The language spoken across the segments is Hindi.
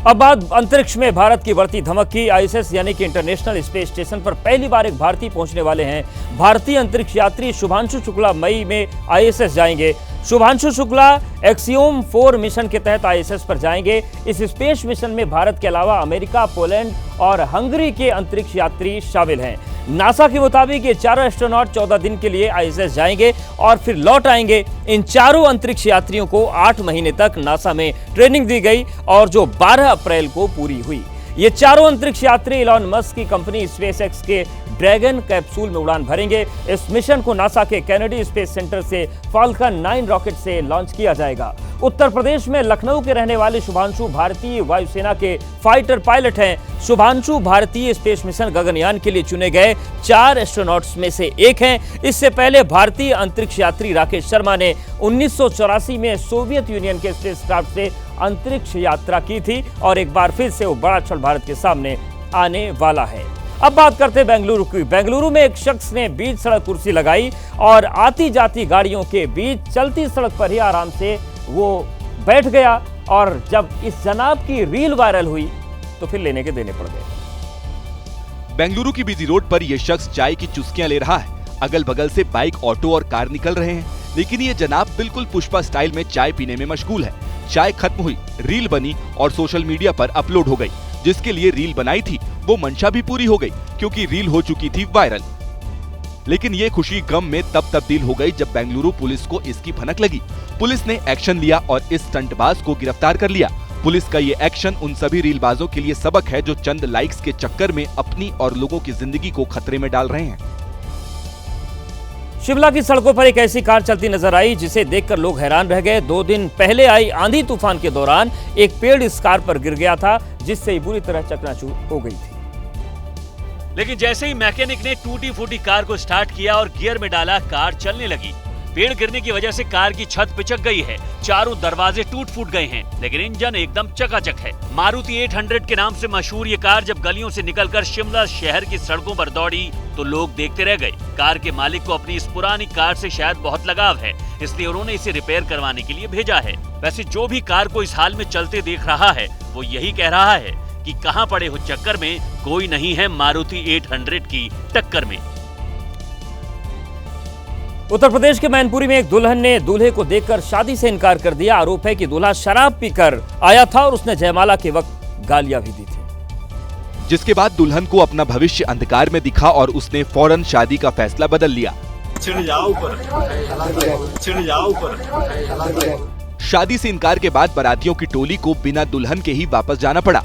अब बात अंतरिक्ष में भारत की बढ़ती धमक की। आईएसएस यानी कि इंटरनेशनल स्पेस स्टेशन पर पहली बार एक भारतीय पहुंचने वाले हैं। भारतीय अंतरिक्ष यात्री शुभांशु शुक्ला मई में आईएसएस जाएंगे। शुभांशु शुक्ला एक्सियोम 4 मिशन के तहत आईएसएस पर जाएंगे। इस स्पेस मिशन में भारत के अलावा अमेरिका, पोलैंड और हंगरी के अंतरिक्ष यात्री शामिल हैं। नासा के मुताबिक ये चारों एस्ट्रोनॉट 14 दिन के लिए आईएसएस जाएंगे और फिर लौट आएंगे। इन चारों अंतरिक्ष यात्रियों को 8 महीने तक नासा में ट्रेनिंग दी गई और जो 12 अप्रैल को पूरी हुई। ये चारों अंतरिक्ष यात्री इलॉन मस्क की कंपनी स्पेसएक्स के ड्रैगन कैप्सूल में उड़ान भरेंगे। इस मिशन को नासा के कैनेडी स्पेस सेंटर से फाल्कन 9 रॉकेट से लॉन्च किया जाएगा। उत्तर प्रदेश में लखनऊ के रहने वाले शुभांशु भारतीय वायुसेना के फाइटर पायलट हैं। शुभांशु भारतीय स्पेस मिशन गगनयान के लिए चुने गए 4 एस्ट्रोनॉट्स में से एक हैं। इससे पहले भारतीय अंतरिक्ष यात्री राकेश शर्मा ने 1984 में सोवियत यूनियन के स्पेसक्राफ्ट से अंतरिक्ष यात्रा की थी और एक बार फिर से वो बड़ा क्षण भारत के सामने आने वाला है। अब बात करते हैं बेंगलुरु की। बेंगलुरु में एक शख्स ने बीच सड़क कुर्सी लगाई और आती जाती गाड़ियों के बीच चलती सड़क पर ही आराम से वो बैठ गया और जब इस जनाब की रील वायरल हुई तो फिर लेने के देने पड़ गए। बेंगलुरु की बिजी रोड पर यह शख्स चाय की चुस्कियां ले रहा है। अगल बगल से बाइक, ऑटो और कार निकल रहे हैं, लेकिन ये जनाब बिल्कुल पुष्पा स्टाइल में चाय पीने में मशगूल है। चाय खत्म हुई, रील बनी और सोशल मीडिया पर अपलोड हो गई। जिसके लिए रील बनाई थी वो मंशा भी पूरी हो गई, क्योंकि रील हो चुकी थी वायरल। लेकिन ये खुशी गम में तब तब्दील हो गई जब बेंगलुरु पुलिस को इसकी भनक लगी। पुलिस ने एक्शन लिया और इस स्टंटबाज को गिरफ्तार कर लिया। पुलिस का ये एक्शन उन सभी रीलबाजों के लिए सबक है जो चंद लाइक्स के चक्कर में अपनी और लोगों की जिंदगी को खतरे में डाल रहे हैं। शिमला की सड़कों पर एक ऐसी कार चलती नजर आई जिसे देखकर लोग हैरान रह गए। 2 दिन पहले आई आंधी तूफान के दौरान एक पेड़ इस कार पर गिर गया था, जिससे बुरी तरह चकनाचूर हो गई थी। लेकिन जैसे ही मैकेनिक ने टूटी फूटी कार को स्टार्ट किया और गियर में डाला, कार चलने लगी। पेड़ गिरने की वजह से कार की छत पिचक गई है, चारों दरवाजे टूट फूट गए हैं, लेकिन इंजन एकदम चकाचक है। मारुति 800 के नाम से मशहूर ये कार जब गलियों से निकलकर शिमला शहर की सड़कों पर दौड़ी तो लोग देखते रह गए। कार के मालिक को अपनी इस पुरानी कार से शायद बहुत लगाव है, इसलिए उन्होंने इसे रिपेयर करवाने के लिए भेजा है। वैसे जो भी कार को इस हाल में चलते देख रहा है वो यही कह रहा है कि कहां पड़े हो चक्कर में, कोई नहीं है मारुति 800 की टक्कर में। उत्तर प्रदेश के मैनपुरी में एक दुल्हन ने दूल्हे को देखकर शादी से इनकार कर दिया। आरोप है कि दूल्हा शराब पीकर आया था और उसने जयमाला के वक्त गालियां भी दी थी। जिसके बाद दुल्हन को अपना भविष्य अंधकार में दिखा और उसने फौरन शादी का फैसला बदल लिया। शादी से इनकार के बाद बारातियों की टोली को बिना दुल्हन के ही वापस जाना पड़ा।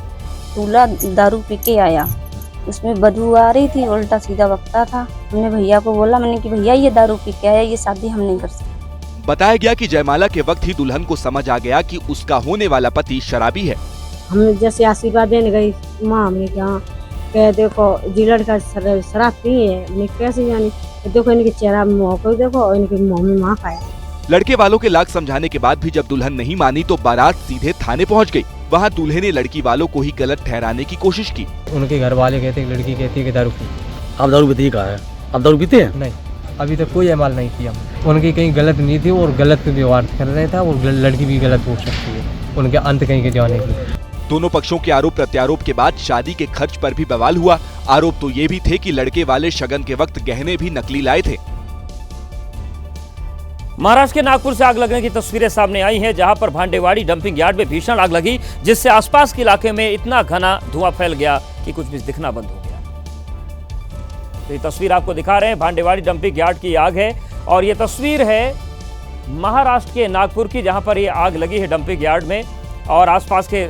दूल्हा दारू पी के आया, उसमें बदबू आ रही थी, उल्टा सीधा बकता था। हमने भैया को बोला, मैंने कि भैया ये दारू पी के आया, ये शादी हम नहीं कर सकते। बताया गया कि जयमाला के वक्त ही दुल्हन को समझ आ गया कि उसका होने वाला पति शराबी है। हम जैसे आशीर्वाद देने गई माँ, हमने कहा कह देखो जी लड़का शराब पी है, हमने कैसे जानी, देखो इनके चेहरा मुँह को देखो और इनके मुँह में माँ खाया। लड़के वालों के लाख समझाने के बाद भी जब दुल्हन नहीं मानी तो बारात सीधे थाने पहुंच गई। वहां दूल्हे ने लड़की वालों को ही गलत ठहराने की कोशिश की। उनके घर वाले कहते हैं, लड़की कहती है कि दारू पी। आप दारू पीते ही कहा है? आप दारू पीते हैं? नहीं, अभी तक कोई अमल नहीं किया। उनकी कहीं गलत नहीं थी और गलत व्यवहार कर रहा था और लड़की भी गलत हो सकती है, उनके अंत कहीं के जाने की। दोनों पक्षों के आरोप प्रत्यारोप के बाद शादी के खर्च पर भी बवाल हुआ। आरोप तो ये भी थे कि लड़के वाले शगन के वक्त गहने भी नकली लाए थे। महाराष्ट्र के नागपुर से आग लगने की तस्वीरें सामने आई हैं, जहां पर भांडेवाड़ी डंपिंग यार्ड में भीषण आग लगी, जिससे आसपास के इलाके में इतना घना धुआं फैल गया कि कुछ भी दिखना बंद हो गया। तो ये तस्वीर आपको दिखा रहे हैं, भांडेवाड़ी डंपिंग यार्ड की आग है और ये तस्वीर है महाराष्ट्र के नागपुर की, जहां पर ये आग लगी है डंपिंग यार्ड में और आसपास के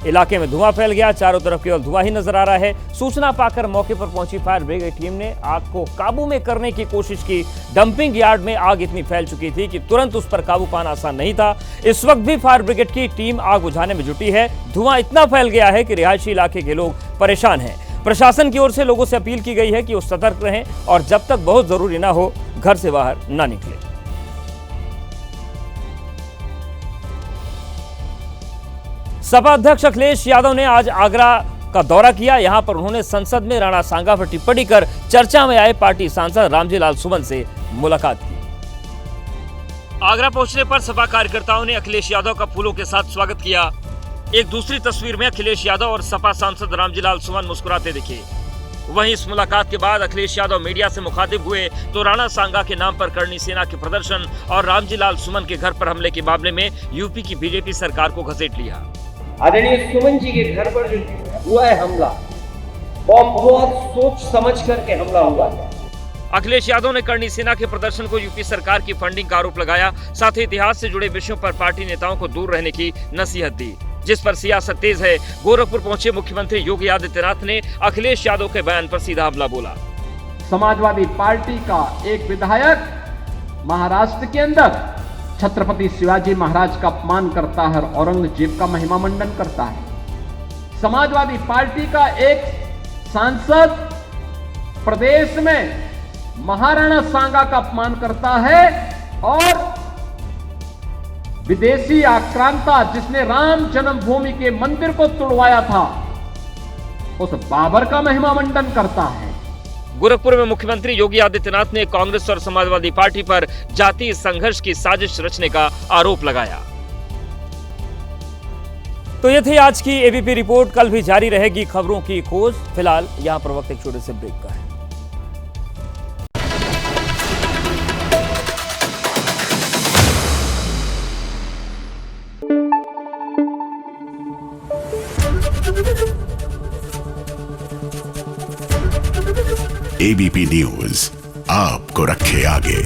इलाके में धुआं फैल गया। चारों तरफ केवल धुआं ही नजर आ रहा है। सूचना पाकर मौके पर पहुंची फायर ब्रिगेड टीम ने आग को काबू में करने की कोशिश की। डंपिंग यार्ड में आग इतनी फैल चुकी थी कि तुरंत उस पर काबू पाना आसान नहीं था। इस वक्त भी फायर ब्रिगेड की टीम आग बुझाने में जुटी है। धुआं इतना फैल गया है कि रिहायशी इलाके के लोग परेशान हैं। प्रशासन की ओर से लोगों से अपील की गई है कि वो सतर्क रहें और जब तक बहुत जरूरी ना हो घर से बाहर ना निकले। सपा अध्यक्ष अखिलेश यादव ने आज आगरा का दौरा किया। यहां पर उन्होंने संसद में राणा सांगा पर टिप्पणी कर चर्चा में आए पार्टी सांसद रामजी लाल सुमन से मुलाकात की। आगरा पहुंचने पर सपा कार्यकर्ताओं ने अखिलेश यादव का फूलों के साथ स्वागत किया। एक दूसरी तस्वीर में अखिलेश यादव और सपा सांसद रामजीलाल सुमन मुस्कुराते दिखे। वहीं इस मुलाकात के बाद अखिलेश यादव मीडिया से मुखातिब हुए तो राणा सांगा के नाम पर करनी सेना के प्रदर्शन और रामजीलाल सुमन के घर पर हमले के मामले में यूपी की बीजेपी सरकार को घसीट लिया। आदरणीय सुमन जी के घर पर जो हुआ है हमला, बहुत सोच समझ करके हमला हुआ है। अखिलेश यादव ने करनी सेना के प्रदर्शन को यूपी सरकार की फंडिंग का आरोप लगाया। साथ ही इतिहास से जुड़े विषयों पर पार्टी नेताओं को दूर रहने की नसीहत दी, जिस पर सियासत तेज है। गोरखपुर पहुंचे मुख्यमंत्री योगी आदित्यनाथ ने अखिलेश यादव के बयान पर सीधा हमला बोला। समाजवादी पार्टी का एक विधायक महाराष्ट्र के अंदर छत्रपति शिवाजी महाराज का अपमान करता है और औरंगजेब का महिमा मंडन करता है। समाजवादी पार्टी का एक सांसद प्रदेश में महाराणा सांगा का अपमान करता है और विदेशी आक्रांता जिसने राम जन्मभूमि के मंदिर को तोड़वाया था, उस बाबर का महिमा मंडन करता है। गोरखपुर में मुख्यमंत्री योगी आदित्यनाथ ने कांग्रेस और समाजवादी पार्टी पर जातीय संघर्ष की साजिश रचने का आरोप लगाया। तो ये थी आज की एबीपी रिपोर्ट। कल भी जारी रहेगी खबरों की खोज। फिलहाल यहां पर वक्त एक छोटे से ब्रेक का है। एबीपी न्यूज आपको रखे आगे।